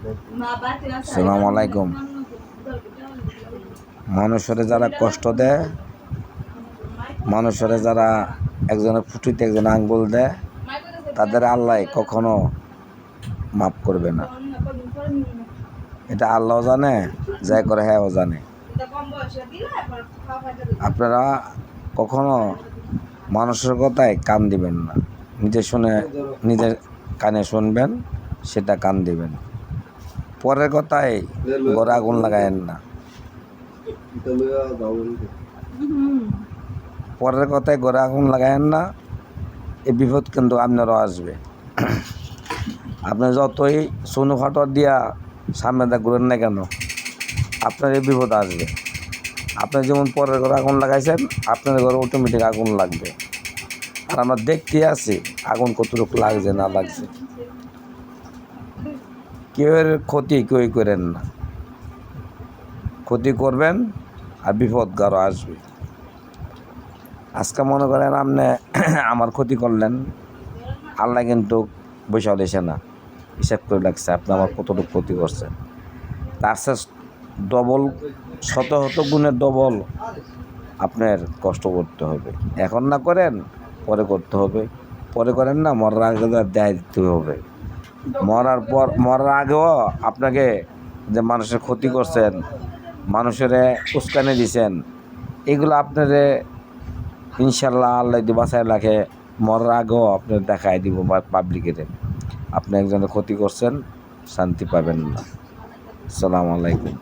আসসালামু আলাইকুম। মানুষের যারা কষ্ট দেয়, মানুষের যারা একজনের ফুটিতে একজন আঙ্গুল দেয়, তাদের আল্লাহ কখনো মাফ করবে না। এটা আল্লাহ জানে, যাই করে হ্যাঁও জানে। আপনারা কখনো মানুষের কথায় কান দিবেন না। নিজের কানে শুনবেন, সেটা কান দিবেন। পরের কথায় ঘরে আগুন লাগায়েন না। পরের কথায় ঘরে আগুন লাগায়েন না। এই বিপদ কিন্তু আপনারও আসবে। আপনি যতই সোনু ফাটোয়ার দিয়া সামনে দা ঘুরেন না কেন, আপনার এই বিপদ আসবে। আপনি যেমন পরের ঘরে আগুন লাগাইছেন, আপনার ঘরে অটোমেটিক আগুন লাগবে। আর আমরা দেখতে আছি আগুন কতটুকু লাগছে না লাগছে। কেউর ক্ষতি কেউই করেন না। ক্ষতি করবেন আর বিপদ গারো আসবে। আজকে মনে করেন আপনি আমার ক্ষতি করলেন, আল্লাহ কিন্তু বৈশাখ দিয়েছে না, হিসাব করে লাগছে আপনি আমার কতটুকু ক্ষতি করছেন। তার চেয়ে ডবল, শত শত গুণের ডবল আপনার কষ্ট করতে হবে। এখন না করেন, পরে করতে হবে। পরে করেন না, মরার আগে দেয় দিতে হবে। মরার আগেও আপনাকে যে মানুষের ক্ষতি করছেন, মানুষের উস্কানি দিছেন, এগুলো আপনারে ইনশাল্লাহ আল্লাহ যদি বাঁচায় রাখে, মরার আগেও আপনার দেখায় দিব পাবলিকের আপনি একজনের ক্ষতি করছেন, শান্তি পাবেন না। আসসালামু আলাইকুম।